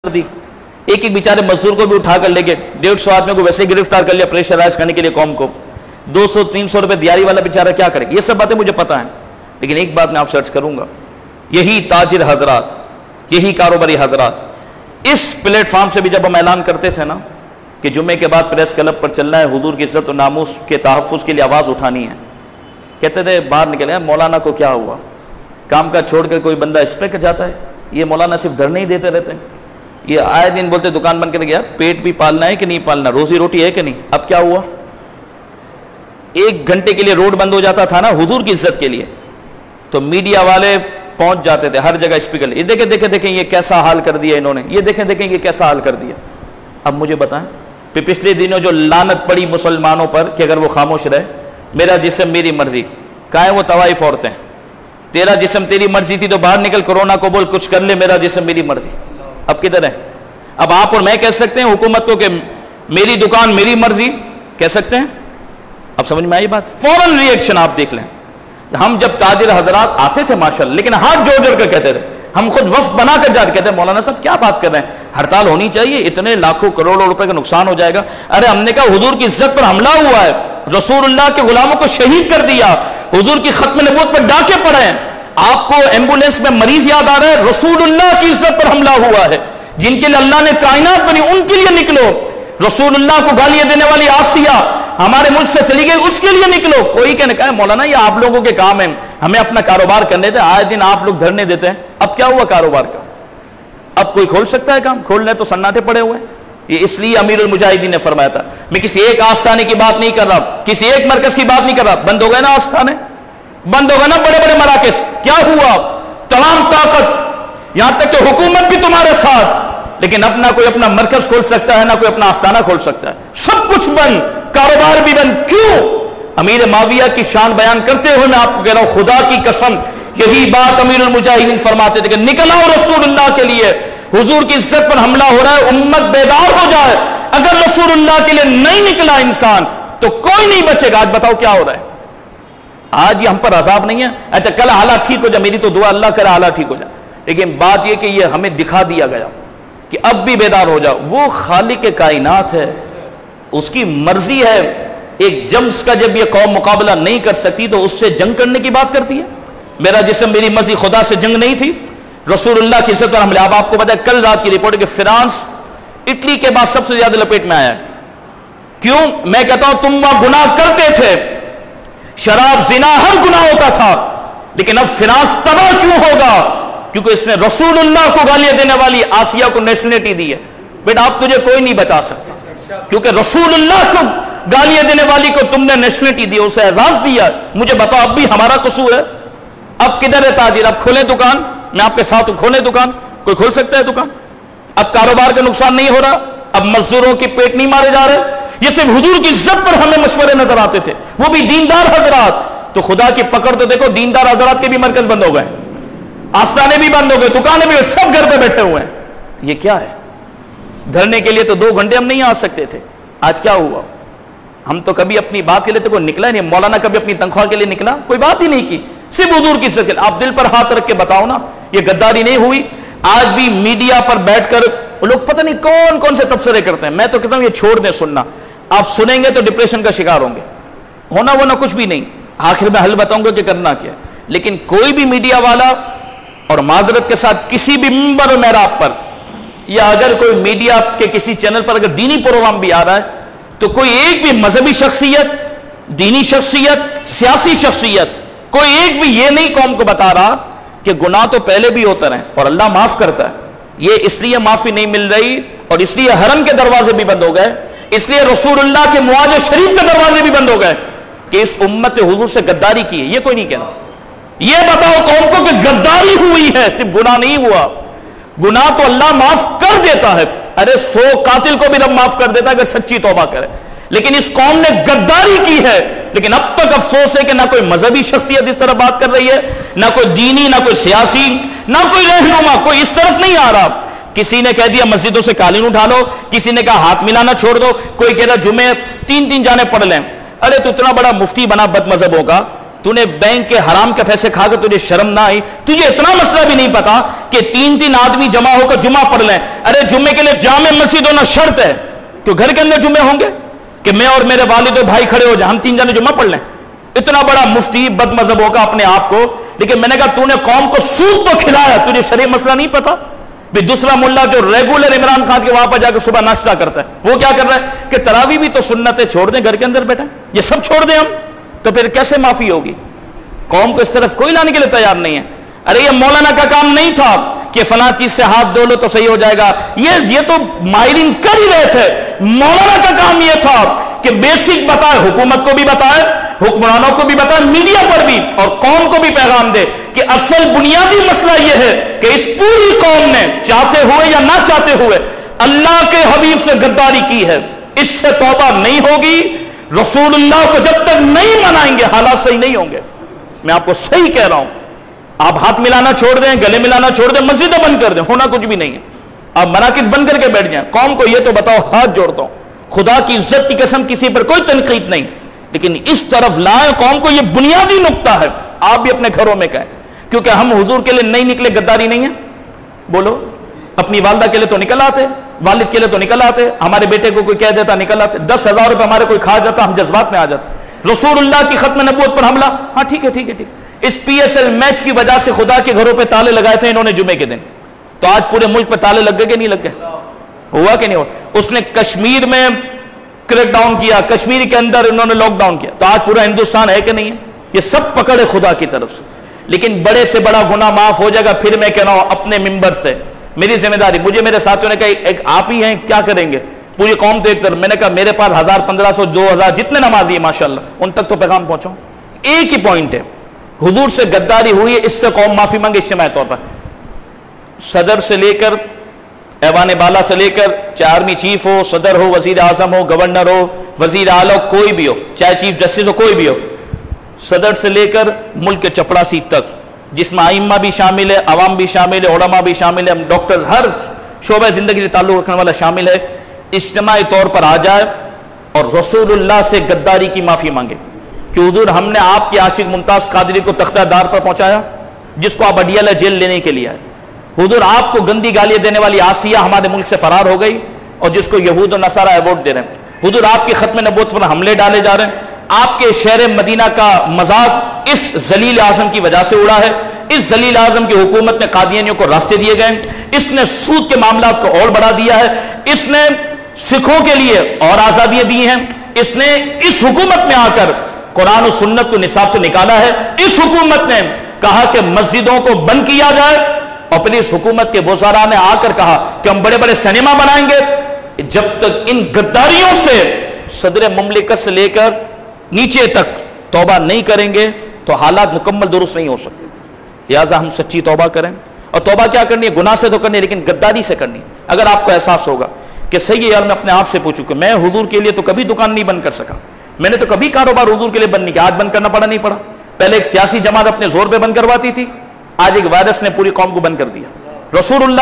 دی. ایک ایک بیچارے مزدور کو بھی اٹھا کر لے کے 150 آدمی کو ویسے گرفتار کر لیا پریشرائز کرنے کے لیے قوم کو. 200-300 روپے دیاری والا بیچارہ کیا کرے. یہ سب باتیں مجھے پتہ ہیں, لیکن ایک بات میں آپ سے عرض کروں گا, یہی تاجر حضرات, یہی کاروباری حضرات, اس پلیٹ فارم سے بھی جب ہم اعلان کرتے تھے نا کہ جمعے کے بعد پریس کلب پر چلنا ہے, حضور کی عزت و ناموس کے تحفظ کے لیے آواز اٹھانی ہے, کہتے تھے باہر نکلے مولانا کو کیا ہوا, کام کا چھوڑ کر کوئی بندہ اس پہ کر جاتا ہے. یہ مولانا صرف دھرنے ہی دیتے رہتے ہیں. یہ آئے دن بولتے دکان بند کر کے, یار پیٹ بھی پالنا ہے کہ نہیں پالنا, روزی روٹی ہے کہ نہیں. اب کیا ہوا, 1 گھنٹے کے لیے روڈ بند ہو جاتا تھا نا حضور کی عزت کے لیے, تو میڈیا والے پہنچ جاتے تھے ہر جگہ اسپیکر, یہ دیکھیں یہ کیسا حال کر دیا انہوں نے, یہ دیکھیں یہ کیسا حال کر دیا. اب مجھے بتائیں پچھلے دنوں جو لعنت پڑی مسلمانوں پر کہ اگر وہ خاموش رہے, میرا جسم میری مرضی, کہاں ہے وہ طوائف عورتیں, تیرا جسم تیری مرضی تھی تو باہر نکل کورونا کو بول کچھ کر لے, میرا جسم میری مرضی. اب کدھر ہے؟ اب آپ اور میں کہہ سکتے ہیں حکومت کو کہ میری دکان میری مرضی, کہہ سکتے ہیں؟ اب سمجھ میں آئی بات؟ فوراً ری ایکشن آپ دیکھ لیں. ہم جب تاجر حضرات آتے تھے ماشاءاللہ, لیکن ہاتھ جوڑ جوڑ کر کہتے تھے, ہم خود وفد بنا کر جاتے کہتے ہیں مولانا صاحب کیا بات کر رہے ہیں, ہڑتال ہونی چاہیے, اتنے لاکھوں کروڑوں روپے کا نقصان ہو جائے گا. ارے ہم نے کہا حضور کی عزت پر حملہ ہوا ہے, رسول اللہ کے غلاموں کو شہید کر دیا, حضور کی ختم نبوت پر ڈاکے پڑے ہیں, آپ کو ایمبولینس میں مریض یاد آ رہا ہے, رسول اللہ کی عزت پر حملہ ہوا ہے, جن کے لیے اللہ نے کائنات بنی ان کے لیے نکلو. رسول اللہ کو گالیاں دینے والی آسیہ ہمارے ملک سے چلی گئی, اس کے لیے نکلو. کوئی کہنے کا مولانا یہ آپ لوگوں کے کام ہیں, ہمیں اپنا کاروبار کرنے دیں, آئے دن آپ لوگ دھرنے دیتے ہیں. اب کیا ہوا کاروبار کا, اب کوئی کھول سکتا ہے کام؟ کھولنے تو سناٹے پڑے ہوئے ہیں. یہ اس لیے امیر المجاہدین نے فرمایا تھا, میں کسی ایک آستانے کی بات نہیں کر رہا, کسی ایک مرکز کی بات نہیں کر رہا. بند ہو گئے نا آستانے, بند ہو گئے نا بڑے بڑے مراکز, کیا ہوا؟ تمام طاقت, یہاں تک کہ حکومت بھی تمہارے ساتھ, لیکن اب نہ کوئی اپنا مرکز کھول سکتا ہے نہ کوئی اپنا آستانہ کھول سکتا ہے, سب کچھ بند, کاروبار بھی بند. کیوں؟ امیر معاویہ کی شان بیان کرتے ہوئے میں آپ کو کہہ رہا ہوں, خدا کی قسم یہی بات امیر المجاہدین فرماتے تھے کہ نکل آؤ رسول اللہ کے لیے, حضور کی عزت پر حملہ ہو رہا ہے, امت بیدار ہو جائے. اگر رسول اللہ کے لیے نہیں نکلا انسان تو کوئی نہیں بچے گا. آج بتاؤ کیا ہو رہا ہے, آج یہ ہم پر عذاب نہیں ہے. اچھا کل حالات ٹھیک ہو جائے, میری تو دعا اللہ کرے حالات ٹھیک ہو جائے, لیکن بات یہ کہ یہ ہمیں دکھا دیا گیا کہ اب بھی بیدار ہو جاؤ. وہ خالق کائنات ہے, اس کی مرضی ہے. ایک جمس کا جب یہ قوم مقابلہ نہیں کر سکتی تو اس سے جنگ کرنے کی بات کرتی ہے. میرا جسم میری مرضی, خدا سے جنگ نہیں تھی, رسول اللہ کی عزت پر حملہ. اب آپ کو پتا ہے کل رات کی رپورٹ ہے کہ فرانس اٹلی کے بعد سب سے زیادہ لپیٹ میں آیا ہے. کیوں؟ میں کہتا ہوں تم وہاں گناہ کرتے تھے, شراب زنا ہر گناہ ہوتا تھا, لیکن اب فرانس تباہ کیوں ہوگا؟ کیونکہ اس نے رسول اللہ کو گالیاں دینے والی آسیہ کو نیشنلٹی دی ہے. بیٹا اب تجھے کوئی نہیں بچا سکتا, کیونکہ رسول اللہ کو گالیاں دینے والی کو تم نے نیشنلٹی دی, اسے اعزاز دیا. مجھے بتاؤ اب بھی ہمارا قصور ہے؟ اب کدھر ہے تاجر؟ اب کھولیں دکان, میں آپ کے ساتھ کھولیں دکان, کوئی کھول سکتا ہے دکان؟ اب کاروبار کا نقصان نہیں ہو رہا, اب مزدوروں کے پیٹ نہیں مارے جا رہے. یہ صرف حضور کی عزت پر ہمیں مشورے نظر آتے تھے, وہ بھی دیندار حضرات. تو خدا کی پکڑ تو دیکھو, دیندار حضرات کے بھی مرکز بند ہو گئے, آستانے بھی بند ہو گئے, دکانیں بھی, سب گھر پہ بیٹھے ہوئے ہیں. یہ کیا ہے؟ دھرنے کے لیے تو 2 گھنٹے ہم نہیں آ سکتے تھے, آج کیا ہوا؟ ہم تو کبھی اپنی بات کے لیے تو کوئی نکلا نہیں. مولانا کبھی اپنی تنخواہ کے لیے نکلا؟ کوئی بات ہی نہیں کی, صرف حضور کی عزت کے لیے. آپ دل پر ہاتھ رکھ کے بتاؤ نا, یہ غداری نہیں ہوئی؟ آج بھی میڈیا پر بیٹھ کر لوگ پتہ نہیں کون کون سے تبصرے کرتے ہیں. میں تو کہتا ہوں یہ چھوڑ دیں سننا, آپ سنیں گے تو ڈپریشن کا شکار ہوں گے. ہونا وہ نہ کچھ بھی نہیں, آخر میں حل بتاؤں گا کہ کرنا کیا. لیکن کوئی بھی میڈیا والا, اور معذرت کے ساتھ کسی بھی منبر و محراب پر, یا اگر کوئی میڈیا کے کسی چینل پر اگر دینی پروگرام بھی آ رہا ہے, تو کوئی ایک بھی مذہبی شخصیت, دینی شخصیت, سیاسی شخصیت, کوئی ایک بھی یہ نہیں قوم کو بتا رہا کہ گناہ تو پہلے بھی ہوتا رہے اور اللہ معاف کرتا ہے. یہ اس لیے معافی نہیں مل رہی, اور اس لیے حرم کے دروازے بھی بند ہو گئے, اس لیے رسول اللہ کے معاج شریف کے دروازے بھی بند ہو گئے کہ اس امت حضور سے غداری کی ہے. یہ کوئی نہیں کہنا. یہ بتاؤ قوم کو کہ غداری ہوئی ہے, صرف گناہ نہیں ہوا. گناہ تو اللہ معاف کر دیتا ہے, ارے 100 قاتل کو بھی رب معاف کر دیتا ہے اگر سچی توبہ کرے. لیکن اس قوم نے غداری کی ہے, لیکن اب تک افسوس ہے کہ نہ کوئی مذہبی شخصیت اس طرح بات کر رہی ہے, نہ کوئی دینی, نہ کوئی سیاسی, نہ کوئی رہنما, کوئی اس طرف نہیں آ رہا. کسی نے کہہ دیا مسجدوں سے قالین اٹھا لو, کسی نے کہا ہاتھ ملانا چھوڑ دو, کوئی کہہ رہا جمعے 3 جانے پڑھ لیں. ارے تو اتنا بڑا مفتی بنا بد مذہبوں کا, تو نے بینک کے حرام کے پیسے کھا کے تجھے شرم نہ آئی؟ تجھے اتنا مسئلہ بھی نہیں پتا کہ 3 آدمی جمع ہو کر جمعہ پڑھ لیں. ارے جمعے کے لیے جامع مسجد ہونا شرط ہے. تو گھر کے اندر جمعے ہوں گے کہ میں اور میرے والد و بھائی کھڑے ہو جائیں, ہم 3 جنے جمعہ پڑھ لیں؟ اتنا بڑا مفتی بد مذہب ہوگا اپنے آپ کو. لیکن میں نے کہا تو نے قوم کو سود تو کھلایا, تجھے شرعی مسئلہ نہیں پتا؟ بھی دوسرا ملا جو ریگولر عمران خان کے وہاں پر جا کے صبح ناشتہ کرتا ہے, وہ کیا کر رہا ہے کہ تراویح بھی تو سنتیں چھوڑ دیں, گھر کے اندر بیٹھے, یہ سب چھوڑ دیں ہم, تو پھر کیسے معافی ہوگی؟ قوم کو اس طرف کوئی لانے کے لیے تیار نہیں ہے. ارے یہ مولانا کا کام نہیں تھا کہ فلاں چیز سے ہاتھ دھو لو تو صحیح ہو جائے گا, یہ تو ماہرین کر ہی رہے تھے. مولانا کا کام یہ تھا کہ بیسک بتائے, حکومت کو بھی بتائے, حکمرانوں کو بھی بتائے, میڈیا پر بھی, اور قوم کو بھی پیغام دے کہ اصل بنیادی مسئلہ یہ ہے کہ اس پوری قوم نے چاہتے ہوئے یا نہ چاہتے ہوئے اللہ کے حبیب سے غداری کی ہے. اس سے توبہ نہیں ہوگی. رسول اللہ کو جب تک نہیں منائیں گے حالات صحیح نہیں ہوں گے. میں آپ کو صحیح کہہ رہا ہوں. آپ ہاتھ ملانا چھوڑ دیں, گلے ملانا چھوڑ دیں, مسجدیں بند کر دیں, ہونا کچھ بھی نہیں ہے. آپ مراکز بند کر کے بیٹھ جائیں. قوم کو یہ تو بتاؤ, ہاتھ جوڑتا ہوں, خدا کی عزت کی قسم کسی پر کوئی تنقید نہیں, لیکن اس طرف لائیں قوم کو, یہ بنیادی نقطہ ہے. آپ بھی اپنے گھروں میں کہیں, کیونکہ ہم حضور کے لیے نہیں نکلے, غداری نہیں ہے. بولو, اپنی والدہ کے لیے تو نکل آتے, والد کے لیے تو نکل آتے, ہمارے بیٹے کو کوئی کہہ دیتا نکل آتے, 10,000 روپے ہمارے کوئی کھا جاتا, ہم جذبات میں آ جاتے. رسول اللہ کی ختم نبوت پر حملہ, ہاں ٹھیک ہے ٹھیک ہے ٹھیک. اس PSL میچ کی وجہ سے خدا کے گھروں پہ تالے لگائے تھے انہوں نے جمعے کے دن, تو آج پورے ملک پہ تالے لگ گئے کہ نہیں لگ گئے؟ ہوا کہ نہیں ہوا؟ اس نے کشمیر میں کریک ڈاؤن کیا, کشمیر کے اندر انہوں نے لاک ڈاؤن کیا, تو آج پورا ہندوستان ہے کہ نہیں ہے؟ یہ سب پکڑ ہے خدا کی طرف سے. لیکن بڑے سے بڑا گناہ معاف ہو جائے گا. پھر میں کہہ رہا ہوں اپنے ممبر سے, میری ذمہ داری, مجھے میرے ساتھیوں نے کہا ایک آپ ہی ہیں, کیا کریں گے پوری قوم تو ایک طرف. میں نے کہا میرے پاس 1000 1500 2000 جتنے نمازی ہیں ماشاءاللہ, ان تک تو پیغام پہنچاؤں. ایک ہی پوائنٹ ہے, حضور سے غداری ہوئی ہے, اس سے قوم معافی مانگے اجتماعی طور پر. صدر سے لے کر ایوان بالا سے لے کر, چاہے آرمی چیف ہو, صدر ہو, وزیر اعظم ہو, گورنر ہو, وزیر اعلیٰ ہو, کوئی بھی ہو, چاہے چیف جسٹس ہو, کوئی بھی ہو, صدر سے لے کر ملک کے چپڑاسی تک, جس میں ائمہ بھی شامل ہے, عوام بھی شامل ہے, علماء بھی شامل ہے, ڈاکٹر, ہر شعبہ زندگی سے تعلق رکھنے والا شامل ہے, اجتماعی طور پر آ جائے اور رسول اللہ سے غداری کی معافی مانگے کہ حضور ہم نے آپ کے عاشق ممتاز قادری کو تختہ دار پر پہنچایا, جس کو آپ اڈیالہ جیل لینے کے لیے آئے. حضور آپ کو گندی گالیاں دینے والی آسیہ ہمارے ملک سے فرار ہو گئی, اور جس کو یہود و نصارہ ایوارڈ دے رہے ہیں. حضور آپ کی ختم نبوت پر حملے ڈالے جا رہے ہیں. آپ کے شہر مدینہ کا مذاق اس ذلیل اعظم کی وجہ سے اڑا ہے. اس ذلیل اعظم کی حکومت نے قادیانیوں کو راستے دیے گئے, اس نے سود کے معاملات کو اور بڑھا دیا ہے, اس نے سکھوں کے لیے اور آزادیاں دی ہیں, اس نے اس حکومت میں آ کر قرآن و سنت کو نصاب سے نکالا ہے. اس حکومت نے کہا کہ مسجدوں کو بند کیا جائے, اور پھر اس حکومت کے وزراء نے آ کر کہا کہ ہم بڑے بڑے سینما بنائیں گے. جب تک ان غداریوں سے صدر مملکت سے لے کر نیچے تک توبہ نہیں کریں گے تو حالات مکمل درست نہیں ہو سکتے. لہٰذا ہم سچی توبہ کریں, اور توبہ کیا کرنی ہے؟ گناہ سے تو کرنی ہے, لیکن غداری سے کرنی. اگر آپ کو احساس ہوگا کہ صحیح ہے یار, میں اپنے آپ سے پوچھوں کہ میں حضور کے لیے تو کبھی دکان نہیں بند کر سکا, میں نے تو کبھی کاروبار حضور کے لیے بند نہیں کیا, آج بند کرنا پڑا نہیں پڑا. پہلے ایک سیاسی جماعت اپنے زور پہ بند کرواتی تھی, آج ایک وائرس نے پوری قوم کو بند کر دیا. رسول اللہ